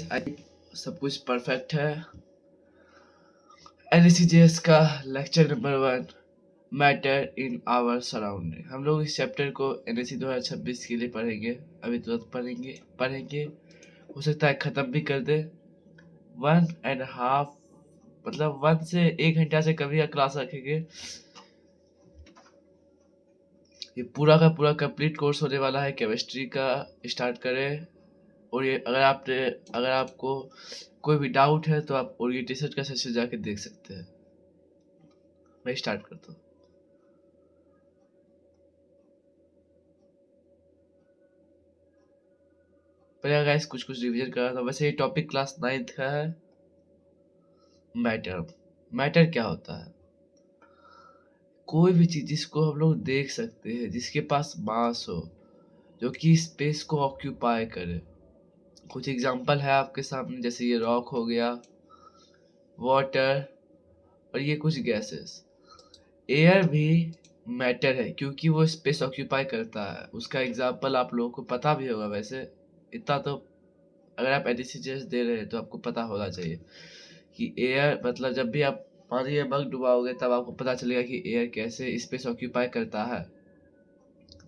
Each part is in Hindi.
आई सब कुछ परफेक्ट है। NSCJS का lecture number 1 matter in our surrounding. हम लोग इस चैप्टर को NSC 2026 के लिए पढ़ेंगे। अभी तुरंत पढ़ेंगे हो सकता है ख़त्म भी कर दे। 1.5 मतलब 1 से 1 घंटा से कभी का क्लास रखेंगे। ये पूरा का पूरा कंप्लीट कोर्स होने वाला है। केमिस्ट्री का स्टार्ट करें। और ये अगर आपको कोई भी डाउट है तो आप ओरिएंटेशन का सेशन जाके देख सकते हैं। मैं स्टार्ट करता हूँ। पहले गाइस कुछ रिवीजन कर रहा था। वैसे ये टॉपिक क्लास 9th का है। मैटर क्या होता है? कोई भी चीज जिसको हम लोग देख सकते हैं, जिसके पास मास हो, जो कि स्पेस को ऑक्यूपाई करे। कुछ एग्जांपल है आपके सामने, जैसे ये रॉक हो गया, वाटर, और ये कुछ गैसेस। एयर भी मैटर है क्योंकि वो स्पेस ऑक्यूपाई करता है। उसका एग्जांपल आप लोगों को पता भी होगा। वैसे इतना तो अगर आप एडिसिजेस दे रहे हैं तो आपको पता होना चाहिए कि एयर मतलब जब भी आप पानी में मग डुबाओगे तब आपको पता चलेगा कि एयर कैसे स्पेस ऑक्यूपाई करता है।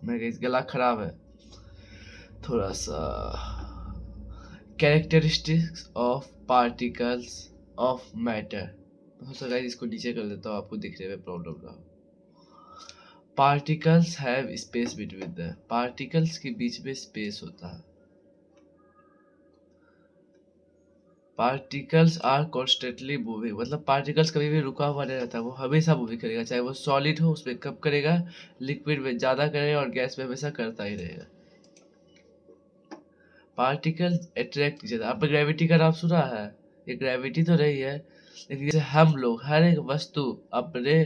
मेरा गला खराब है थोड़ा सा। Characteristics of particles of matter. हो सकता है इसको नीचे कर देता हूँ, आपको दिखने में प्रॉब्लम ना हो। Particles have space between the particles के बीच में स्पेस होता है। पार्टिकल्स आर कॉन्स्टेंटली मूविंग मतलब पार्टिकल्स कभी भी रुका हुआ नहीं रहता, वो हमेशा मूविंग करेगा। चाहे वो सॉलिड हो उसमें कम करेगा, लिक्विड में ज़्यादा करेगा और गैस में हमेशा करता ही रहेगा। पार्टिकल अट्रैक्ट ज़्यादा। आपने ग्रेविटी का नाम सुना है? ये ग्रेविटी तो नहीं है, लेकिन जैसे हम लोग हर एक वस्तु अपने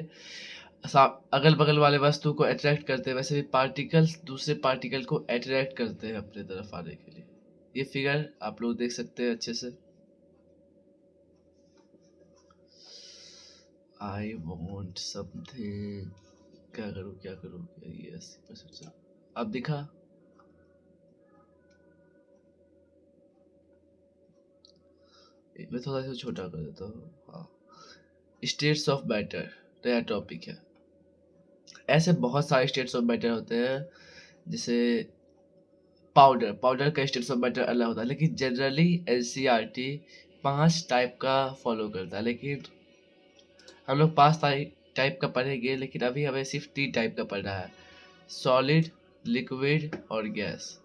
अगल बगल वाले वस्तु को अट्रैक्ट करते हैं, वैसे भी पार्टिकल्स दूसरे पार्टिकल को अट्रैक्ट करते हैं अपने तरफ आने के लिए। ये फिगर आप लोग देख सकते हैं अच्छे से। I want something. क्या करूँ ये 80% अब दिखा। मैं थोड़ा सा छोटा कर देता हूँ। हाँ, स्टेट्स ऑफ मैटर नया टॉपिक है। ऐसे बहुत सारे स्टेट्स ऑफ मैटर होते हैं। जैसे पाउडर का स्टेट्स ऑफ मैटर अलग होता है, लेकिन जनरली NCERT 5 टाइप का फॉलो करता है। लेकिन हम लोग 5 टाइप का पढ़ेंगे, लेकिन अभी हमें सिर्फ 3 टाइप का पढ़ना है। सॉलिड, लिक्विड और गैस।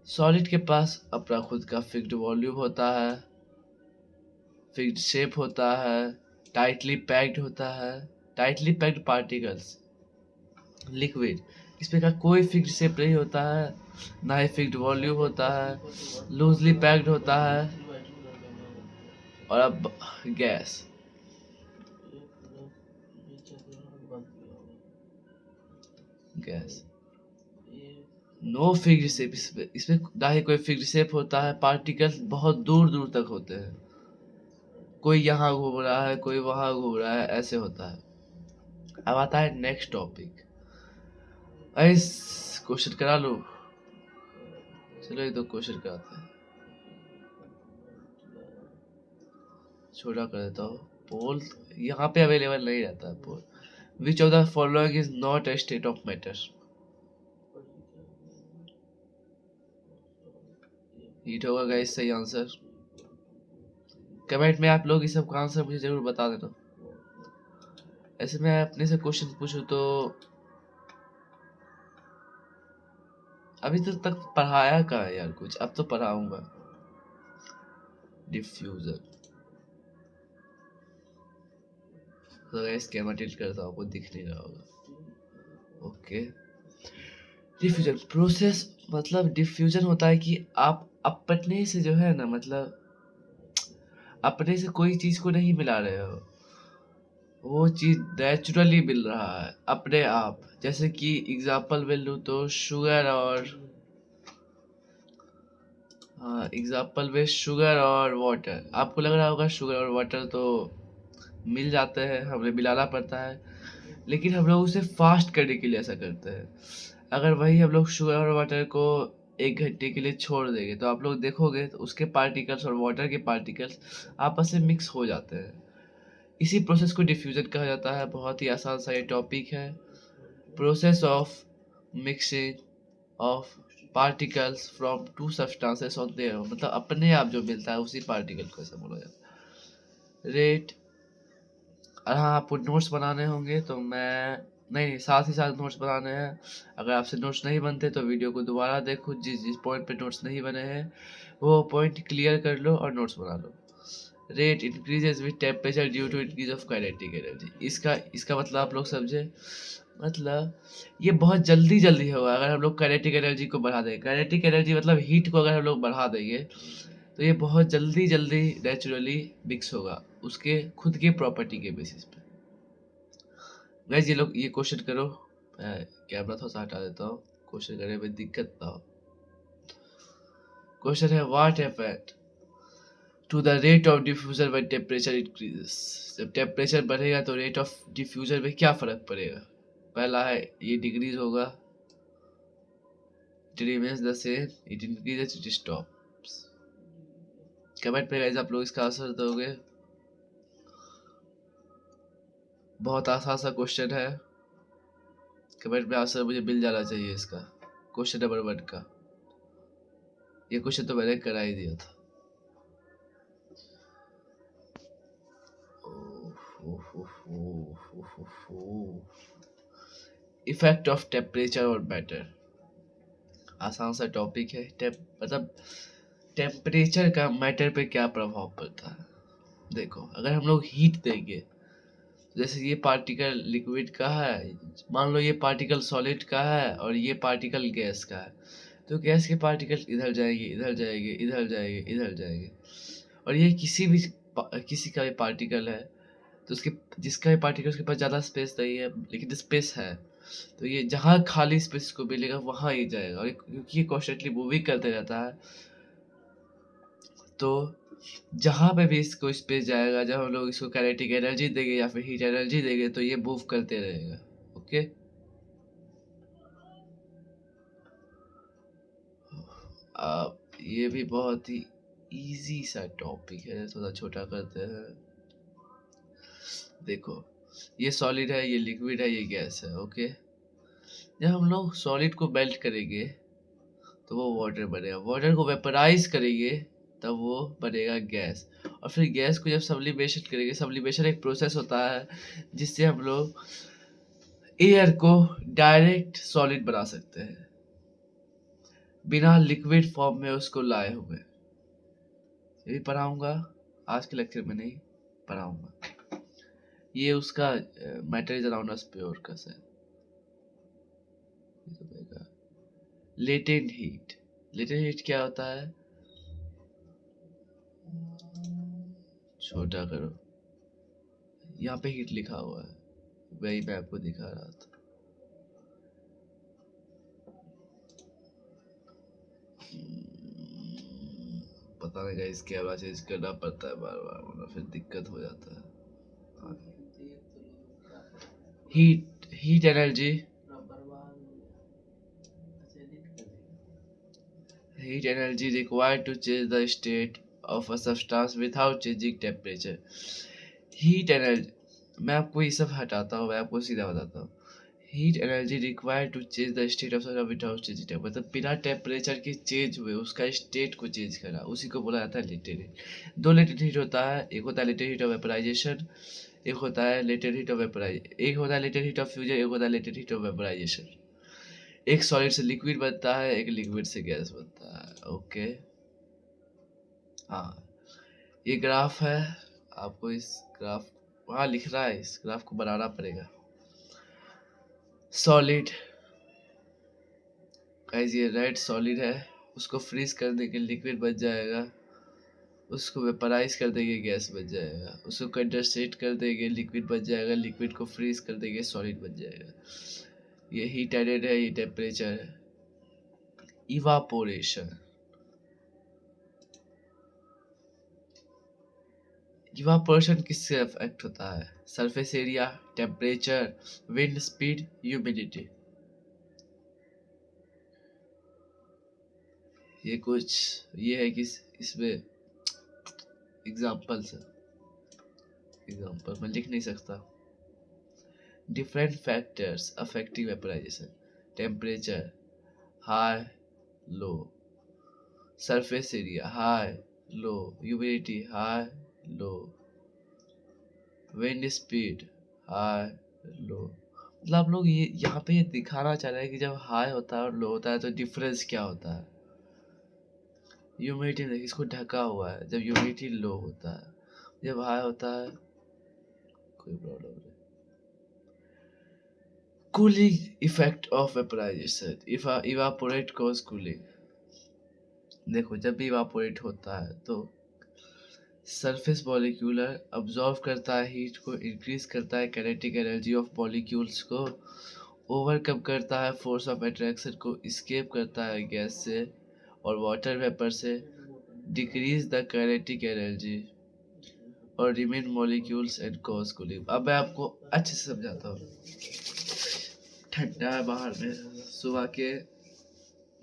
सॉलिड के पास अपना खुद का फिक्स्ड वॉल्यूम होता है, फिक्स्ड शेप होता है, टाइटली पैक्ड होता है, टाइटली पैक्ड पार्टिकल्स। लिक्विड इसमें का कोई फिक्स्ड शेप नहीं होता है, ना ही फिक्स्ड वॉल्यूम होता है, लूजली पैक्ड होता है। और अब गैस नो फिक्स्ड शेप। इसमें ना ही कोई फिक्स्ड शेप होता है। पार्टिकल्स बहुत दूर दूर तक होते हैं, कोई यहाँ घूम रहा है, कोई वहाँ घूम रहा है, ऐसे होता है। अब आता है नेक्स्ट टॉपिक। इस क्वेश्चन करा लो। चलो ये 2 क्वेश्चन कराते हैं। छोटा कर देता हूँ। पोल यहाँ पे अवेलेबल नहीं रहता है। Poll which of the following is not a state of matter? Heat होगा गाइस सही आंसर। कमेंट में आप लोग इस सब का आंसर मुझे जरूर बता देना। ऐसे मैं अपने से क्वेश्चन पूछूं तो अभी तक पढ़ाया कहाँ है यार कुछ, अब तो पढ़ाऊंगा। डिफ्यूजन तो गाइस कैमरा टिल्ट करता हूँ, आपको दिख नहीं रहा होगा। ओके, डिफ्यूजन प्रोसेस मतलब डिफ्यूजन होता है कि आप अपने से जो है ना, मतलब अपने से कोई चीज को नहीं मिला रहे हो, वो चीज नेचुरली मिल रहा है अपने आप। जैसे कि एग्जांपल में लूँ तो शुगर और एग्जांपल में शुगर और वाटर। आपको लग रहा होगा शुगर और वाटर तो मिल जाते हैं, हमें मिलाना पड़ता है, लेकिन हम लोग उसे फास्ट करने के लिए ऐसा करते हैं। अगर वही हम लोग शुगर और वाटर को 1 घंटे के लिए छोड़ देंगे तो आप लोग देखोगे तो उसके पार्टिकल्स और वाटर के पार्टिकल्स आपस में मिक्स हो जाते हैं। इसी प्रोसेस को डिफ्यूजन कहा जाता है। बहुत ही आसान सा ये टॉपिक है। Process of mixing of particles from to substances on their own, मतलब अपने आप जो मिलता है उसी पार्टिकल को ऐसा बोला जाता है। रेट, हाँ आपको नोट्स बनाने होंगे तो मैं नहीं, साथ ही साथ नोट्स बनाने हैं। अगर आपसे नोट्स नहीं बनते तो वीडियो को दोबारा देखो, जिस जिस पॉइंट पे नोट्स नहीं बने हैं वो पॉइंट क्लियर कर लो और नोट्स बना लो। Rate increases with temperature due to increase of kinetic energy. इसका मतलब आप लोग समझे, मतलब ये बहुत जल्दी जल्दी होगा अगर हम लोग काइनेटिक एनर्जी को बढ़ा देंगे। काइनेटिक एनर्जी मतलब हीट को अगर हम लोग बढ़ा देंगे तो ये बहुत जल्दी जल्दी नेचुरली मिक्स होगा उसके खुद के प्रॉपर्टी के बेसिस पे। गाइस ये लोग ये क्वेश्चन करो, मैं कैमरा थोड़ा सा हटा देता हूँ, क्वेश्चन करने में दिक्कत ना हो। क्वेश्चन है what effect to the rate of diffusion when temperature increases. जब टेम्परेचर बढ़ेगा तो रेट ऑफ डिफ्यूजन में क्या फर्क पड़ेगा। पहला है ये डिक्रीज होगा, it remains the same, it increases, it stops. Comment पे गाइस आप लोग इसका आंसर दोगे। बहुत आसान सा क्वेश्चन है, कमेंट में आंसर मुझे मिल जाना चाहिए इसका। क्वेश्चन नंबर 1 का ये क्वेश्चन तो मैंने करा ही दिया था। इफेक्ट ऑफ टेम्परेचर और मैटर, आसान सा टॉपिक है। मतलब टेम्परेचर का मैटर पे क्या प्रभाव पड़ता है। देखो अगर हम लोग हीट देंगे, जैसे ये पार्टिकल लिक्विड का है, मान लो ये पार्टिकल सॉलिड का है और ये पार्टिकल गैस का है, तो गैस के पार्टिकल इधर जाएंगे, इधर जाएंगे, इधर जाएंगे, इधर जाएंगे। और ये किसी का भी पार्टिकल है तो उसके जिसका भी पार्टिकल उसके पास ज़्यादा स्पेस नहीं है लेकिन स्पेस है, तो ये जहाँ खाली स्पेस को मिलेगा वहाँ ये जाएगा। और क्योंकि ये कॉन्स्टेंटली मूविंग करते रहता है तो जहाँ पे भी इसको स्पेस जाएगा, जब हम लोग इसको काइनेटिक एनर्जी देंगे या फिर हीट एनर्जी देंगे तो ये मूव करते रहेगा। ओके, ये भी बहुत ही इजी सा टॉपिक है, थोड़ा छोटा करते हैं। देखो ये सॉलिड है, ये लिक्विड है, ये गैस है। ओके, जब हम लोग सॉलिड को मेल्ट करेंगे तो वो वाटर बनेगा, वाटर को वेपराइज करेंगे तब वो बनेगा गैस। और फिर गैस को जब सब्लिमेशन करेंगे, सब्लिमेशन एक प्रोसेस होता है जिससे हम लोग एयर को डायरेक्ट सॉलिड बना सकते हैं बिना लिक्विड फॉर्म में उसको लाए हुए। ये भी पढ़ाऊंगा, आज के लेक्चर में नहीं पढ़ाऊंगा। ये उसका matter is around us pure का sir. Latent heat, latent heat क्या होता है, छोटा करो, यहाँ पे हीट लिखा हुआ है, वही मैं आपको दिखा रहा था। पता नहीं गाइस कैमरा चेंज करना पड़ता है बार बार वरना फिर दिक्कत हो जाता है। Heat energy, heat energy required to change the state of a substance without changing temperature। Heat energy, मैं आपको ये सब हटाता हूँ, मैं आपको सीधा बताता हूँ। Heat energy required to change the state of substance without changing temperature, मतलब बिना टेम्परेचर के चेंज हुए उसका स्टेट को चेंज करना, उसी को बोला जाता है लेटेंट हीट। 2 लेटेंट हीट होता है, एक होता है लेटेंट हीट ऑफ वेपराइजेशन, एक होता है लेटेंट हीट ऑफ वेपराइज, एक होता है लेटेंट हीट ऑफ फ्यूजन, एक होता है लेटेंट हीट ऑफ वेपराइजेशन। एक सॉलिड से लिक्विड बनता है, एक लिक्विड से गैस बनता है। ओके, हाँ ये ग्राफ है, आपको इस ग्राफ वहाँ लिख रहा है, इस ग्राफ को बनाना पड़ेगा। सॉलिड गाइस, ये रेड सॉलिड है, उसको फ्रीज कर देंगे लिक्विड बन जाएगा, उसको वेपराइज कर देंगे गैस बन जाएगा, उसको कंडेंसेट कर देंगे लिक्विड बन जाएगा, लिक्विड को फ्रीज कर देंगे सॉलिड बन जाएगा। ये हीट एडेड है, ये टेम्परेचर है। इवापोरेशन, इवापोरेशन किससे अफेक्ट होता है, surface area, temperature, wind speed, humidity. ये कुछ ये है कि इसमें एग्जाम्पल मैं लिख नहीं सकता। Different factors affecting vaporisation, temperature high low, surface area high low, humidity high low, wind speed high low. मतलब आप लोग ये यहाँ पे ये दिखाना चाह रहे हैं कि जब हाई होता है और लो होता है तो डिफरेंस क्या होता है। ह्यूमिडिटी देखिए इसको ढका हुआ है, जब ह्यूमिडिटी लो होता है, जब हाई होता है कोई प्रॉब्लम नहीं। Cooling effect of vaporisation, evaporate cause cooling. देखो जब भी इवापोरेट होता है तो सरफेस मॉलिक्यूलर अब्जॉर्व करता है हीट को, इंक्रीज करता है काइनेटिक एनर्जी ऑफ मॉलिक्यूल्स को, ओवरकम करता है फोर्स ऑफ अट्रैक्शन को, एस्केप करता है गैस से और वाटर वेपर से, डिक्रीज द काइनेटिक एनर्जी और remain molecules and cause cooling. अब मैं आपको अच्छे से समझाता हूँ। ठंडा है बाहर में, सुबह के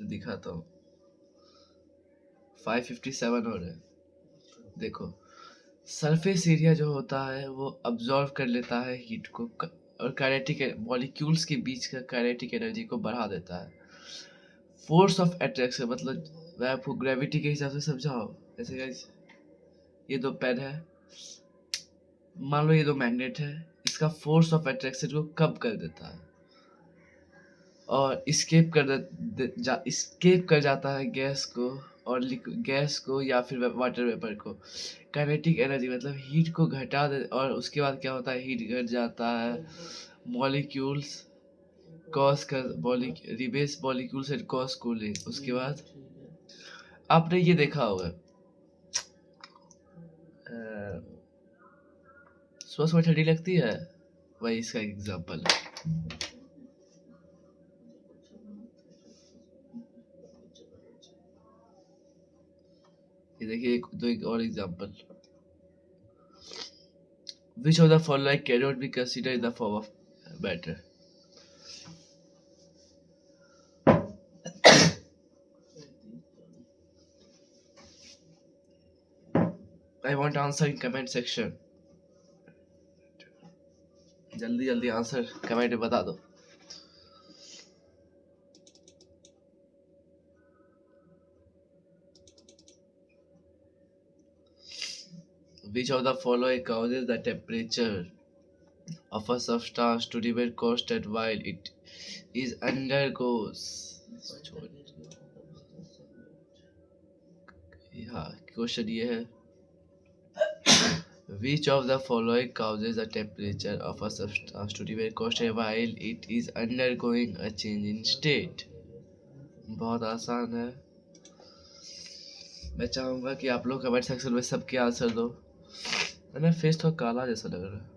दिखाता हूँ 5:57 हो रहे हैं। देखो सरफेस एरिया जो होता है वो अब्जॉर्व कर लेता है हीट को और काइनेटिक मॉलिक्यूल्स के बीच का काइनेटिक एनर्जी को बढ़ा देता है। फोर्स ऑफ अट्रैक्शन मतलब मैं आपको ग्रेविटी के हिसाब से समझाओ। जैसे गाइस ये दो पेन है, मान लो ये दो मैग्नेट है, इसका फोर्स ऑफ अट्रैक्शन को कम कर देता है और स्केप कर जाता है गैस को और गैस को या फिर वाटर वेपर को। काइनेटिक एनर्जी मतलब हीट को घटा दे और उसके बाद क्या होता है, हीट घट जाता है, मॉलिक्यूल्स कॉज कर rebase molecules and cause cooling. उसके बाद आपने ये देखा होगा सुबह सुबह ठंडी लगती है, वही इसका एग्जाम्पल है। ये देखिए एक और example. Which of the following cannot be considered in the form of matter? I want answer in comment section. जल्दी जल्दी आंसर कमेंट में बता दो। Which of the following causes the temperature of a substance to remain constant while it is undergoes? हाँ क्वेश्चन ये है, which of the following causes the temperature of a substance to remain constant while it is undergoing a change in state? बहुत आसान है। मैं चाहूंगा कि आप लोग कमेंट सेक्शन में सबके आंसर दो। मेरा फेस थोड़ा काला जैसा लग रहा है,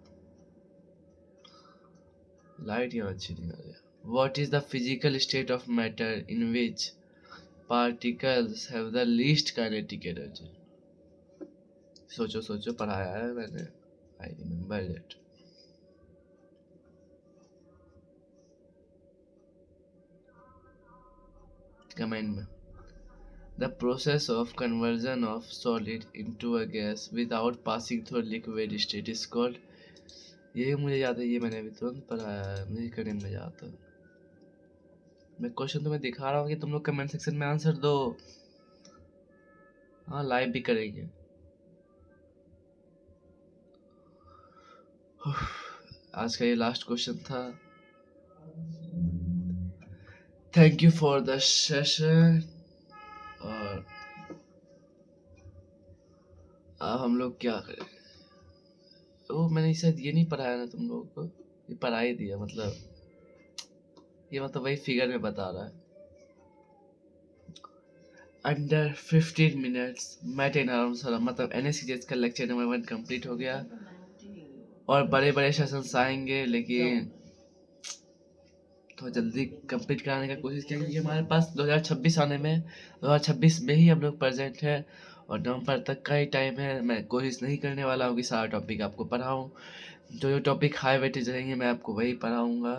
लाइट यहाँ अच्छी नहीं आ रही। What is the physical state of matter in which particles have the least kinetic energy? सोचो सोचो, पढ़ाया है मैंने, I remember that. कमेंट में। The process of conversion of solid into a gas without passing through liquid state is called। ये मुझे याद है, ये मैंने अभी तुरंत पढ़ाया है, मुझे करने में मजा आता है। मैं क्वेश्चन तुम्हें दिखा रहा हूँ कि तुम लोग कमेंट सेक्शन में आंसर दो। हाँ लाइव भी करेंगे। आज का ये लास्ट क्वेश्चन था। Thank you for the session. और अब हम लोग क्या करें? वो मैंने शायद ये नहीं पढ़ाया ना तुम लोगों को, ये पढ़ा ही दिया। मतलब ये मतलब वही फिगर में बता रहा है। अंडर 15 मिनट्स मैट मतलब NSCS का लेक्चर नंबर 1 कंप्लीट हो गया और बड़े बड़े सेशंस आएंगे, लेकिन थोड़ा जल्दी कंप्लीट कराने का कोशिश किया क्योंकि हमारे पास 2026 आने में 2026 में ही हम लोग प्रेजेंट है और नवंबर तक का ही टाइम है। मैं कोशिश नहीं करने वाला हूँ कि सारा टॉपिक आपको पढ़ाऊँ। जो जो टॉपिक हाई वेटेज रहेंगे मैं आपको वही पढ़ाऊँगा।